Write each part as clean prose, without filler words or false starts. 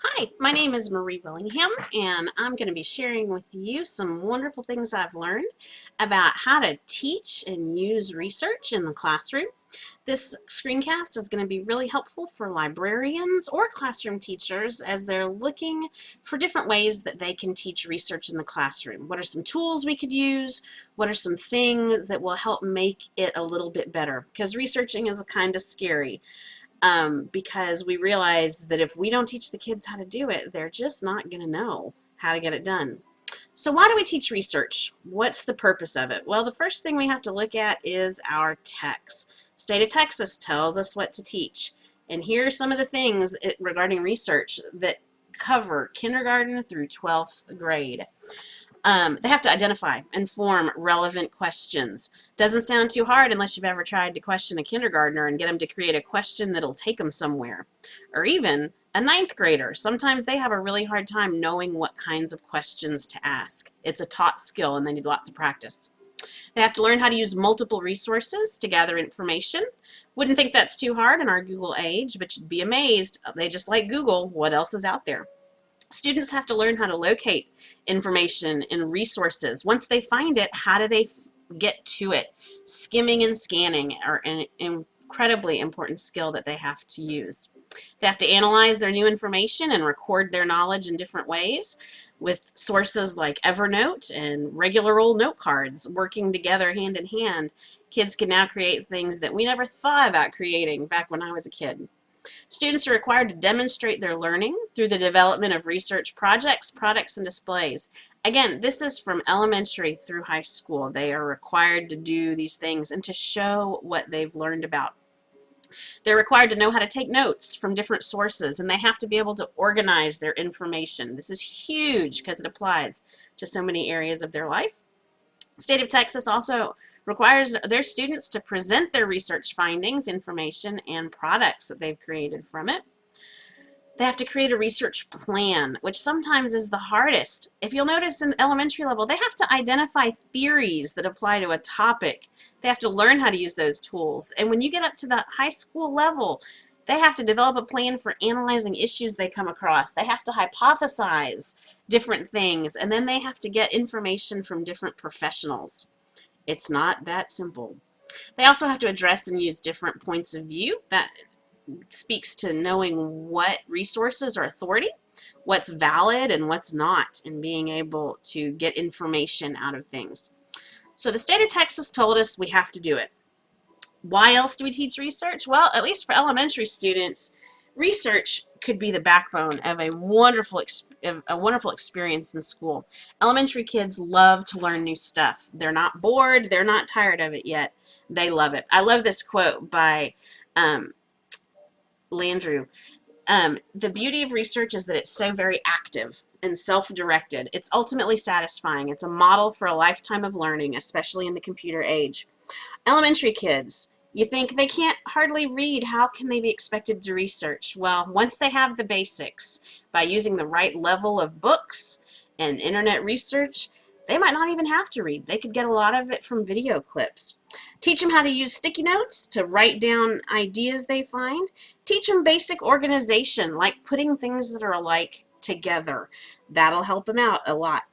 Hi, my name is Marie Willingham, and I'm going to be sharing with you some wonderful things I've learned about how to teach and use research in the classroom. This screencast is going to be really helpful for librarians or classroom teachers as they're looking for different ways that they can teach research in the classroom. What are some tools we could use? What are some things that will help make it a little bit better? Because researching is kind of scary. Because we realize that if we don't teach the kids how to do it, they're just not going to know how to get it done. So why do we teach research? What's the purpose of it? Well, the first thing we have to look at is our text. State of Texas tells us what to teach. And here are some of the things regarding research that cover kindergarten through 12th grade. They have to identify and form relevant questions. Doesn't sound too hard unless you've ever tried to question a kindergartner and get them to create a question that'll take them somewhere. Or even a ninth grader. Sometimes they have a really hard time knowing what kinds of questions to ask. It's a taught skill and they need lots of practice. They have to learn how to use multiple resources to gather information. Wouldn't think that's too hard in our Google age, but you'd be amazed. They just like Google. What else is out there? Students have to learn how to locate information in resources. Once they find it, how do they get to it? Skimming and scanning are an incredibly important skill that they have to use. They have to analyze their new information and record their knowledge in different ways with sources like Evernote and regular old note cards working together hand in hand. Kids can now create things that we never thought about creating back when I was a kid. Students are required to demonstrate their learning through the development of research projects, products, and displays. Again, this is from elementary through high school. They are required to do these things and to show what they've learned about. They're required to know how to take notes from different sources, and they have to be able to organize their information. This is huge because it applies to so many areas of their life. The state of Texas also requires their students to present their research findings, information, and products that they've created from it. They have to create a research plan, which sometimes is the hardest. If you'll notice in elementary level, they have to identify theories that apply to a topic. They have to learn how to use those tools. And when you get up to the high school level, they have to develop a plan for analyzing issues they come across. They have to hypothesize different things, and then they have to get information from different professionals. It's not that simple. They also have to address and use different points of view. That speaks to knowing what resources are authority, what's valid and what's not, and being able to get information out of things. So the state of Texas told us we have to do it. Why else do we teach research? Well, at least for elementary students, research could be the backbone of a wonderful experience in school. Elementary kids love to learn new stuff. They're not bored. They're not tired of it yet. They love it. I love this quote by Landrew. The beauty of research is that it's so very active and self-directed. It's ultimately satisfying. It's a model for a lifetime of learning, especially in the computer age. Elementary kids, you think they can't hardly read, how can they be expected to research? Well, once they have the basics, by using the right level of books and internet research, they might not even have to read. They could get a lot of it from video clips. Teach them how to use sticky notes to write down ideas they find. Teach them basic organization, like putting things that are alike together. That'll help them out a lot.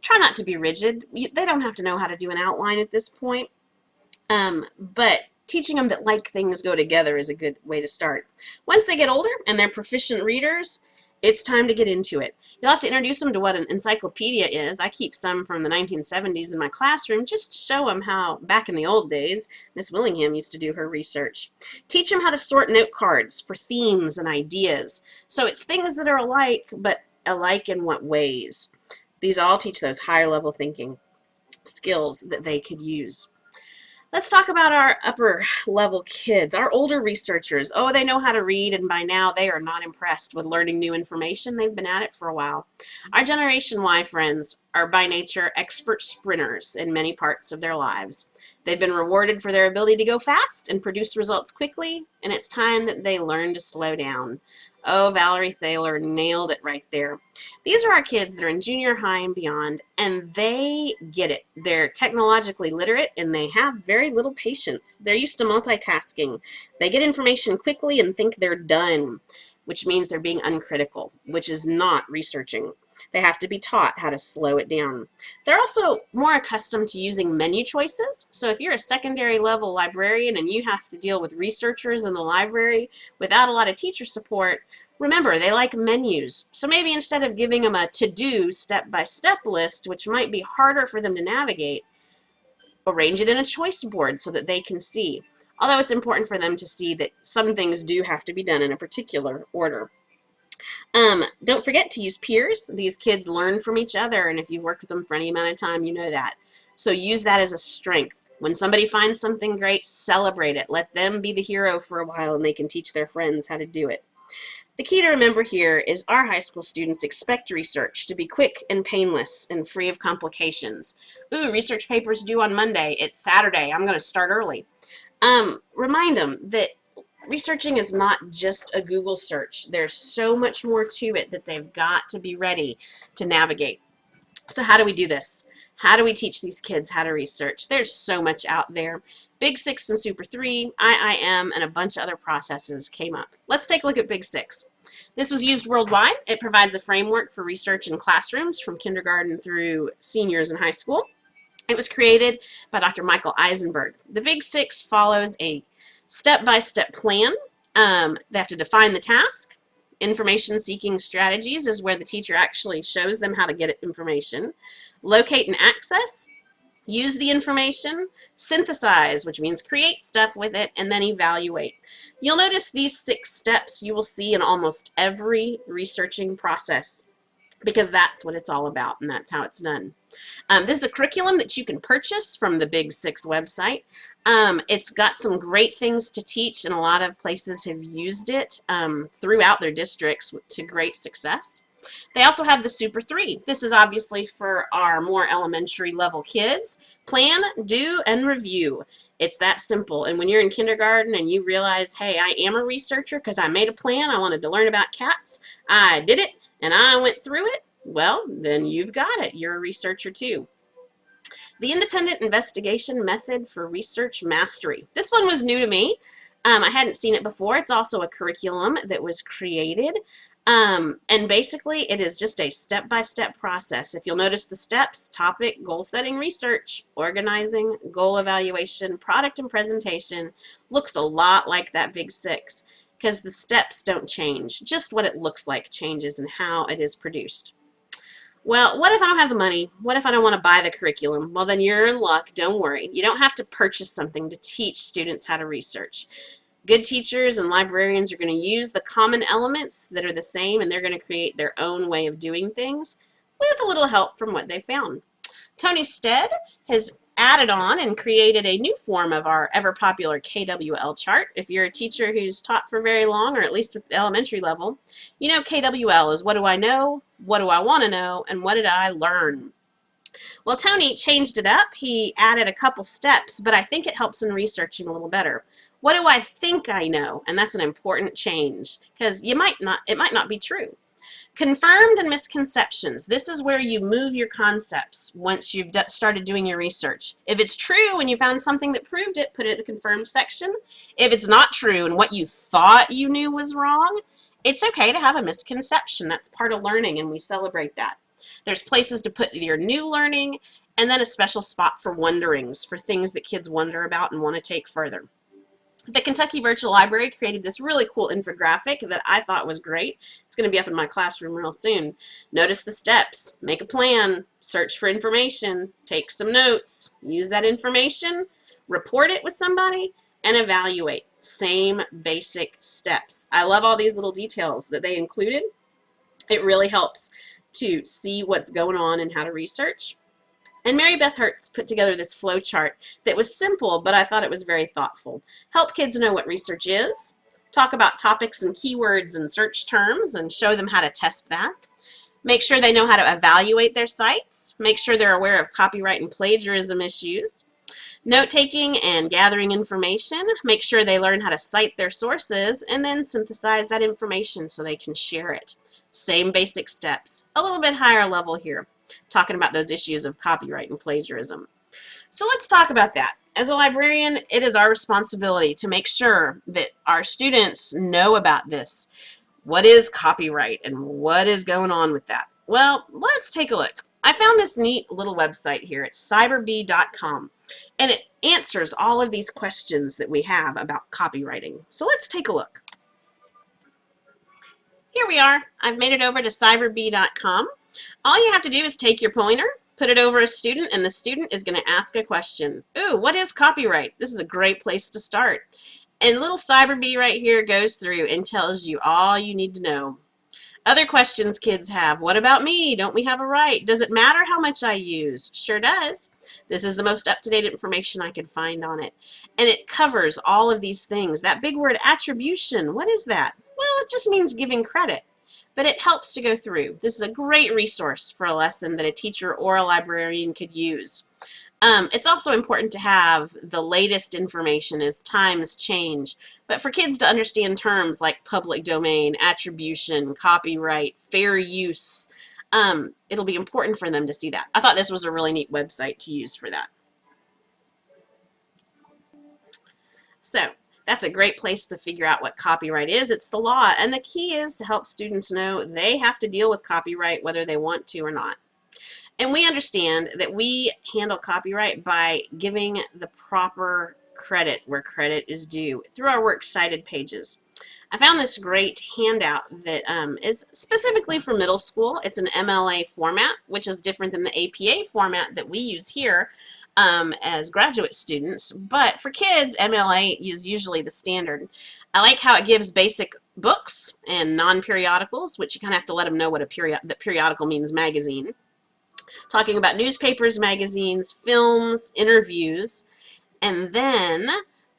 Try not to be rigid. They don't have to know how to do an outline at this point. But teaching them that like things go together is a good way to start. Once they get older and they're proficient readers, it's time to get into it. You'll have to introduce them to what an encyclopedia is. I keep some from the 1970s in my classroom just to show them how, back in the old days, Miss Willingham used to do her research. Teach them how to sort note cards for themes and ideas. So it's things that are alike, but alike in what ways? These all teach those higher level thinking skills that they could use. Let's talk about our upper level kids, our older researchers. Oh, they know how to read, and by now they are not impressed with learning new information. They've been at it for a while. Our Generation Y friends are by nature expert sprinters in many parts of their lives. They've been rewarded for their ability to go fast and produce results quickly, and it's time that they learn to slow down. Oh, Valerie Thaler nailed it right there. These are our kids that are in junior high and beyond, and they get it. They're technologically literate, and they have very little patience. They're used to multitasking. They get information quickly and think they're done. which means they're being uncritical, which is not researching. They have to be taught how to slow it down. They're also more accustomed to using menu choices. So if you're a secondary level librarian and you have to deal with researchers in the library without a lot of teacher support, remember, they like menus. So maybe instead of giving them a to-do step-by-step list, which might be harder for them to navigate, arrange it in a choice board so that they can see. Although it's important for them to see that some things do have to be done in a particular order. Don't forget to use peers. These kids learn from each other, and if you've worked with them for any amount of time, you know that. So use that as a strength. When somebody finds something great, celebrate it. Let them be the hero for a while, and they can teach their friends how to do it. The key to remember here is our high school students expect research to be quick and painless and free of complications. Ooh, research paper's due on Monday. It's Saturday. I'm going to start early. Remind them that researching is not just a Google search. There's so much more to it that they've got to be ready to navigate. So how do we do this? How do we teach these kids how to research? There's so much out there. Big 6 and Super 3, IIM, and a bunch of other processes came up. Let's take a look at Big 6. This was used worldwide. It provides a framework for research in classrooms from kindergarten through seniors in high school. It was created by Dr. Michael Eisenberg. The Big 6 follows a step-by-step plan. They have to define the task. Information-seeking strategies is where the teacher actually shows them how to get information. Locate and access. Use the information. Synthesize, which means create stuff with it, and then evaluate. You'll notice these 6 steps you will see in almost every researching process, because that's what it's all about, and that's how it's done. This is a curriculum that you can purchase from the Big 6 website. It's got some great things to teach, and a lot of places have used it throughout their districts to great success. They also have the Super 3. This is obviously for our more elementary level kids. Plan, do, and review. It's that simple. And when you're in kindergarten and you realize, hey, I am a researcher because I made a plan, I wanted to learn about cats, I did it, and I went through it, well, then you've got it. You're a researcher too. The independent investigation method for research mastery. This one was new to me. I hadn't seen it before. It's also a curriculum that was created. And basically, it is just a step-by-step process. If you'll notice the steps: topic, goal setting, research, organizing, goal evaluation, product and presentation, looks a lot like that Big 6 because the steps don't change. Just what it looks like changes and how it is produced. Well, what if I don't have the money? What if I don't want to buy the curriculum? Well, then you're in luck. Don't worry. You don't have to purchase something to teach students how to research. Good teachers and librarians are going to use the common elements that are the same, and they're going to create their own way of doing things with a little help from what they found. Tony Stead has added on and created a new form of our ever-popular KWL chart. If you're a teacher who's taught for very long, or at least at the elementary level, you know KWL is what do I know, what do I want to know, and what did I learn? Well, Tony changed it up. He added a couple steps, but I think it helps in researching a little better. What do I think I know? And that's an important change because it might not be true. Confirmed and misconceptions. This is where you move your concepts once you've started doing your research. If it's true and you found something that proved it, put it in the confirmed section. If it's not true and what you thought you knew was wrong, it's okay to have a misconception. That's part of learning, and we celebrate that. There's places to put your new learning, and then a special spot for wonderings, for things that kids wonder about and want to take further. The Kentucky Virtual Library created this really cool infographic that I thought was great. It's going to be up in my classroom real soon. Notice the steps. Make a plan. Search for information. Take some notes. Use that information. Report it with somebody. And evaluate. Same basic steps. I love all these little details that they included. It really helps to see what's going on and how to research. And Mary Beth Hertz put together this flow chart that was simple, but I thought it was very thoughtful. Help kids know what research is, talk about topics and keywords and search terms, and show them how to test that. Make sure they know how to evaluate their sites. Make sure they're aware of copyright and plagiarism issues. Note-taking and gathering information. Make sure they learn how to cite their sources, and then synthesize that information so they can share it. Same basic steps, a little bit higher level here, talking about those issues of copyright and plagiarism. So let's talk about that. As a librarian, it is our responsibility to make sure that our students know about this. What is copyright and what is going on with that? Well, let's take a look. I found this neat little website here. It's cyberbee.com, and it answers all of these questions that we have about copywriting. So let's take a look. Here we are. I've made it over to cyberbee.com. All you have to do is take your pointer, put it over a student, and the student is going to ask a question. Ooh, what is copyright? This is a great place to start. And little Cyberbee right here goes through and tells you all you need to know. Other questions kids have. What about me? Don't we have a right? Does it matter how much I use? Sure does. This is the most up-to-date information I could find on it. And it covers all of these things. That big word attribution, what is that? Well, it just means giving credit. But it helps to go through. This is a great resource for a lesson that a teacher or a librarian could use. It's also important to have the latest information as times change. But for kids to understand terms like public domain, attribution, copyright, fair use, it'll be important for them to see that. I thought this was a really neat website to use for that. So that's a great place to figure out what copyright is. It's the law, and the key is to help students know they have to deal with copyright whether they want to or not. And we understand that we handle copyright by giving the proper credit where credit is due through our works cited pages. I found this great handout that is specifically for middle school. It's an MLA format, which is different than the APA format that we use here as graduate students. But for kids, MLA is usually the standard. I like how it gives basic books and non-periodicals, which you kind of have to let them know what the periodical means, magazine. Talking about newspapers, magazines, films, interviews, and then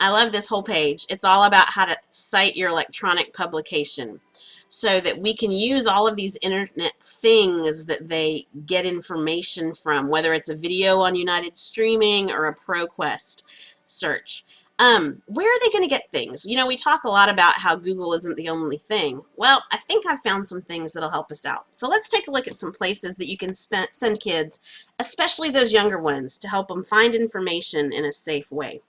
I love this whole page. It's all about how to cite your electronic publication so that we can use all of these internet things that they get information from, whether it's a video on United Streaming or a ProQuest search. Where are they going to get things? You know, we talk a lot about how Google isn't the only thing. Well, I think I've found some things that'll help us out. So let's take a look at some places that you can send kids, especially those younger ones, to help them find information in a safe way.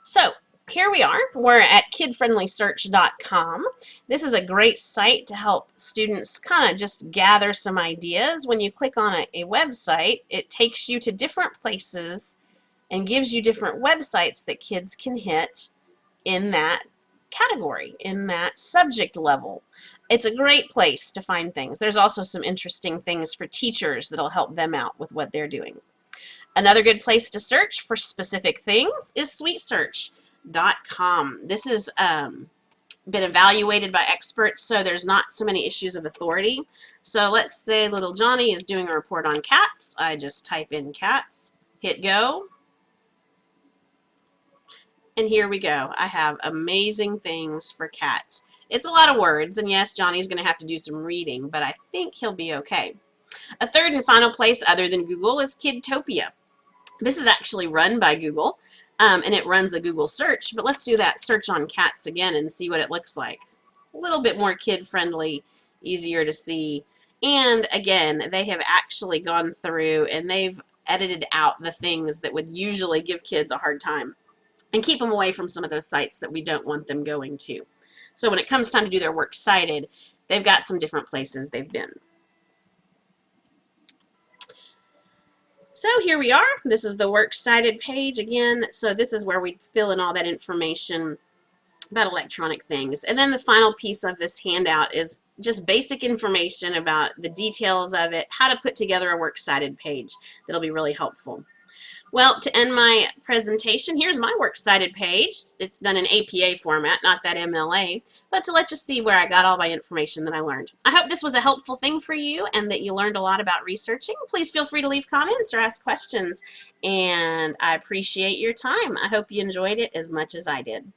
So here we are. We're at kidfriendlysearch.com. This is a great site to help students kind of just gather some ideas. When you click on a website, it takes you to different places and gives you different websites that kids can hit in that category, in that subject level. It's a great place to find things. There's also some interesting things for teachers that'll help them out with what they're doing. Another good place to search for specific things is sweetsearch.com. This has been evaluated by experts, so there's not so many issues of authority. So let's say little Johnny is doing a report on cats. I just type in cats, hit go, and here we go. I have amazing things for cats. It's a lot of words, and yes, Johnny's going to have to do some reading, but I think he'll be okay. A third and final place other than Google is Kidtopia. This is actually run by Google, and it runs a Google search, but let's do that search on cats again and see what it looks like. A little bit more kid-friendly, easier to see, and again, they have actually gone through and they've edited out the things that would usually give kids a hard time and keep them away from some of those sites that we don't want them going to. So when it comes time to do their works cited, they've got some different places they've been. So here we are. This is the works cited page again. So this is where we fill in all that information about electronic things. And then the final piece of this handout is just basic information about the details of it, how to put together a works cited page. That'll be really helpful. Well, to end my presentation, here's my works cited page. It's done in APA format, not that MLA, but to let you see where I got all my information that I learned. I hope this was a helpful thing for you and that you learned a lot about researching. Please feel free to leave comments or ask questions, and I appreciate your time. I hope you enjoyed it as much as I did.